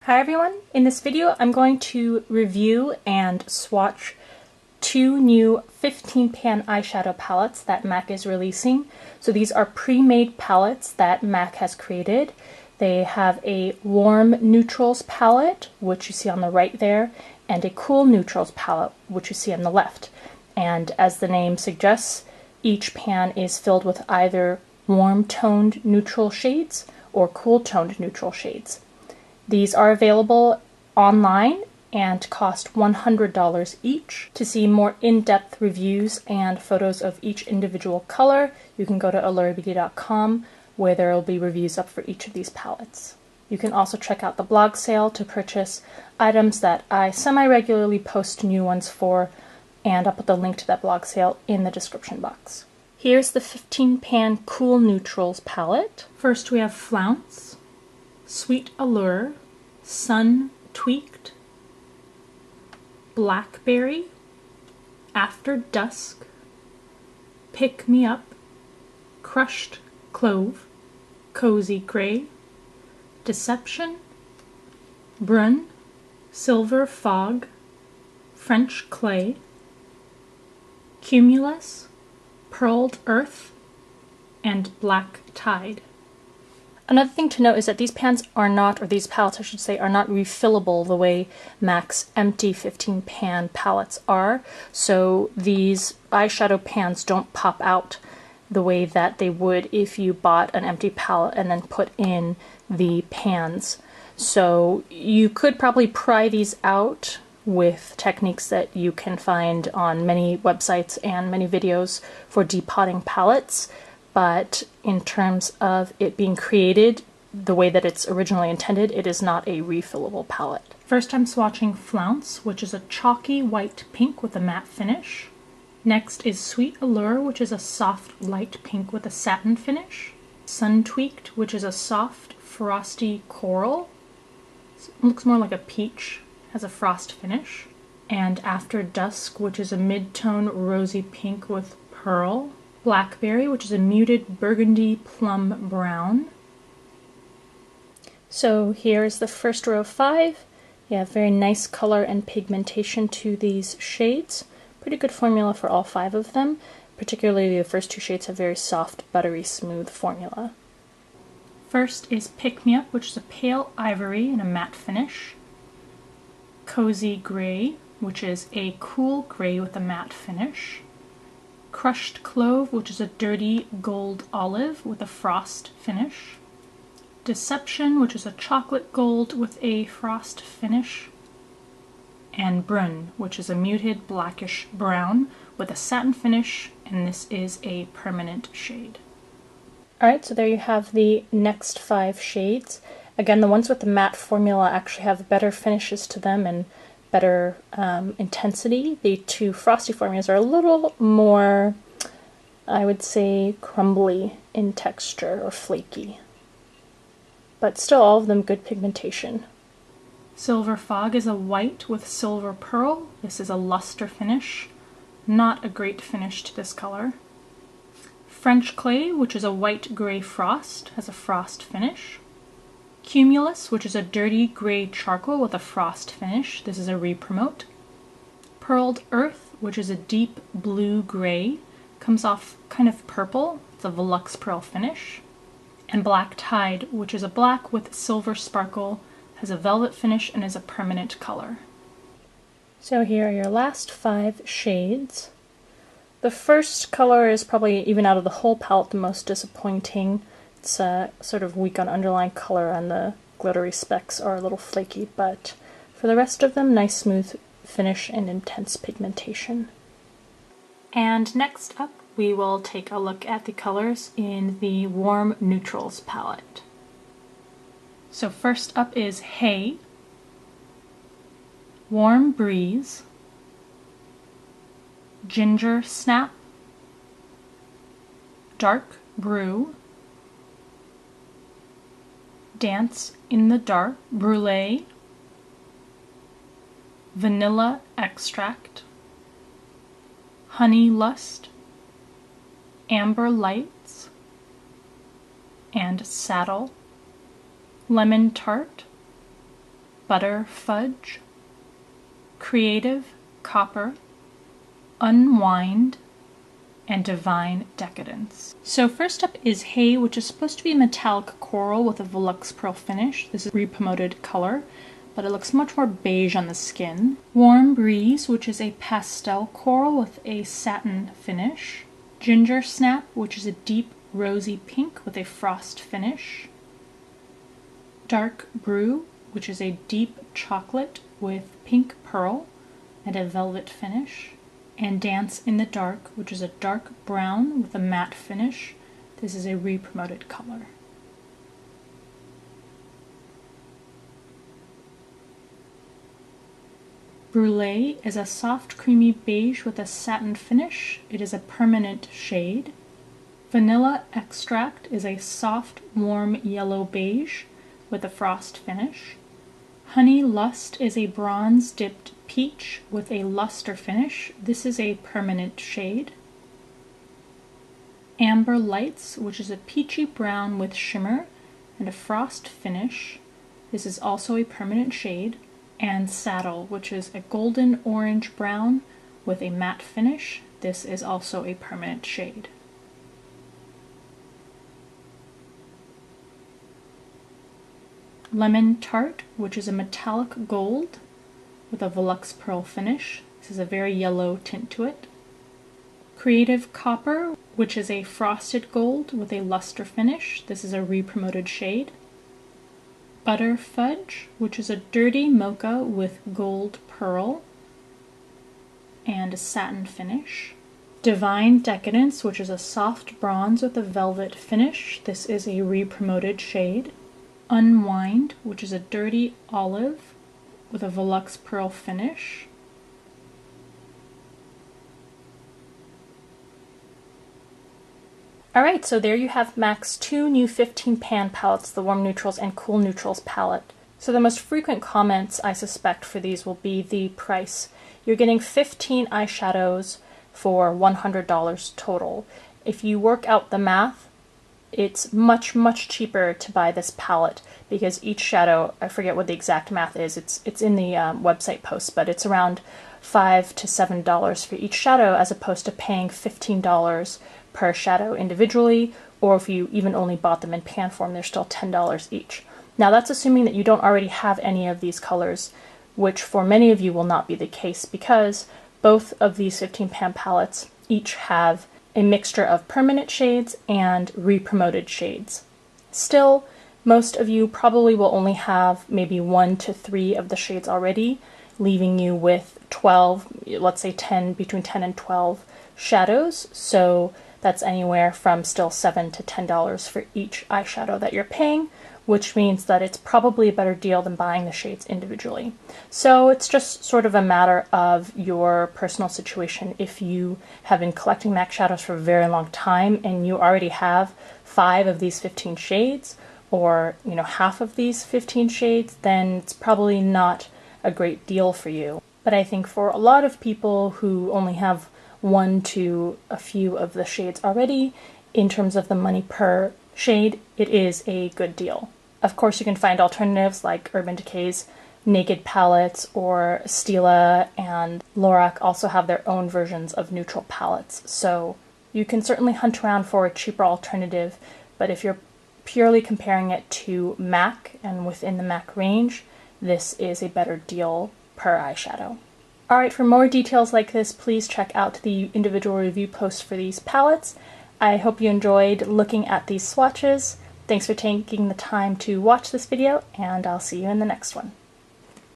Hi everyone! In this video I'm going to review and swatch two new 15 pan eyeshadow palettes that MAC is releasing. So these are pre-made palettes that MAC has created. They have a warm neutrals palette, which you see on the right there, and a cool neutrals palette, which you see on the left. And as the name suggests, each pan is filled with either warm toned neutral shades or cool toned neutral shades. These are available online and cost $100 each. To see more in-depth reviews and photos of each individual color, you can go to allurabeauty.com, where there will be reviews up for each of these palettes. You can also check out the blog sale to purchase items that I semi-regularly post new ones for, and I'll put the link to that blog sale in the description box. Here's the 15 pan Cool Neutrals palette. First we have Flounce, Sweet Allure, Sun Tweaked, Blackberry, After Dusk, Pick Me Up, Crushed Clove, Cozy Gray, Deception, Brun, Silver Fog, French Clay, Cumulus, Pearled Earth, and Black Tide. Another thing to note is that these pans are not, or these palettes I should say, are not refillable the way MAC's empty 15 pan palettes are. So these eyeshadow pans don't pop out the way that they would if you bought an empty palette and then put in the pans. So you could probably pry these out with techniques that you can find on many websites and many videos for depotting palettes. But in terms of it being created the way that it's originally intended, it is not a refillable palette. First I'm swatching Flounce, which is a chalky white pink with a matte finish. Next is Sweet Allure, which is a soft light pink with a satin finish. Sun Tweaked, which is a soft frosty coral. It looks more like a peach, has a frost finish. And After Dusk, which is a mid-tone rosy pink with pearl. Blackberry, which is a muted burgundy plum brown. So here's the first row of 5. You have very nice color and pigmentation to these shades. Pretty good formula for all 5 of them. Particularly the first 2 shades have very soft, buttery, smooth formula. First is Pick Me Up, which is a pale ivory and a matte finish. Cozy Gray, which is a cool gray with a matte finish. Crushed Clove, which is a dirty gold olive with a frost finish. Deception, which is a chocolate gold with a frost finish. And Brun, which is a muted blackish brown with a satin finish, and this is a permanent shade. Alright, so there you have the next 5 shades. Again, the ones with the matte formula actually have better finishes to them and better intensity. The 2 frosty formulas are a little more, I would say, crumbly in texture or flaky. But still all of them good pigmentation. Silver Fog is a white with silver pearl. This is a luster finish. Not a great finish to this color. French Clay, which is a white gray frost, has a frost finish. Cumulus, which is a dirty gray charcoal with a frost finish. This is a re-promote. Pearled Earth, which is a deep blue gray, comes off kind of purple. It's a Volux Pearl finish. And Black Tide, which is a black with silver sparkle, has a velvet finish and is a permanent color. So here are your last 5 shades. The first color is probably, even out of the whole palette, the most disappointing. It's sort of weak on underlying color and the glittery specks are a little flaky, but for the rest of them, nice smooth finish and intense pigmentation. And next up, we will take a look at the colors in the Warm Neutrals palette. So first up is Hay, Warm Breeze, Ginger Snap, Dark Brew, Dance in the Dark, Brûlée, Vanilla Extract, Honey Lust, Amber Lights, and Saddle, Lemon Tart, Butter Fudge, Creative Copper, Unwind, and Divine Decadence. So first up is Hay, which is supposed to be metallic coral with a Velux Pearl finish. This is a re-promoted color, but it looks much more beige on the skin. Warm Breeze, which is a pastel coral with a satin finish. Ginger Snap, which is a deep rosy pink with a frost finish. Dark Brew, which is a deep chocolate with pink pearl and a velvet finish. And Dance in the Dark, which is a dark brown with a matte finish. This is a re-promoted color. Brulee is a soft creamy beige with a satin finish. It is a permanent shade. Vanilla Extract is a soft warm yellow beige with a frost finish. Honey Lust is a bronze dipped peach with a luster finish. This is a permanent shade. Amber Lights, which is a peachy brown with shimmer and a frost finish. This is also a permanent shade. And Saddle, which is a golden orange brown with a matte finish. This is also a permanent shade. Lemon Tart, which is a metallic gold with a Velux Pearl finish. This is a very yellow tint to it. Creative Copper, which is a frosted gold with a luster finish. This is a re-promoted shade. Butter Fudge, which is a dirty mocha with gold pearl and a satin finish. Divine Decadence, which is a soft bronze with a velvet finish. This is a re-promoted shade. Unwind, which is a dirty olive with a Velux Pearl finish. Alright, so there you have MAC's two new 15 pan palettes, the Warm Neutrals and Cool Neutrals palette. So the most frequent comments I suspect for these will be the price. You're getting 15 eyeshadows for $100 total. If you work out the math, it's much cheaper to buy this palette because each shadow, I forget what the exact math is, it's in the website post, but it's around $5 to $7 for each shadow as opposed to paying $15 per shadow individually, or if you even only bought them in pan form, they're still $10 each. Now that's assuming that you don't already have any of these colors, which for many of you will not be the case because both of these 15 pan palettes each have a mixture of permanent shades and re-promoted shades. Still, most of you probably will only have maybe 1 to 3 of the shades already, leaving you with 12, let's say 10, between 10 and 12 shadows. So that's anywhere from still $7 to $10 for each eyeshadow that you're paying, which means that it's probably a better deal than buying the shades individually. So it's just sort of a matter of your personal situation. If you have been collecting MAC shadows for a very long time and you already have 5 of these 15 shades, or half of these 15 shades, then it's probably not a great deal for you. But I think for a lot of people who only have 1 to a few of the shades already, in terms of the money per shade, it is a good deal. Of course, you can find alternatives like Urban Decay's Naked palettes, or Stila and Lorac also have their own versions of neutral palettes. So you can certainly hunt around for a cheaper alternative, but if you're purely comparing it to MAC and within the MAC range, this is a better deal per eyeshadow. Alright, for more details like this, please check out the individual review posts for these palettes. I hope you enjoyed looking at these swatches. Thanks for taking the time to watch this video, and I'll see you in the next one.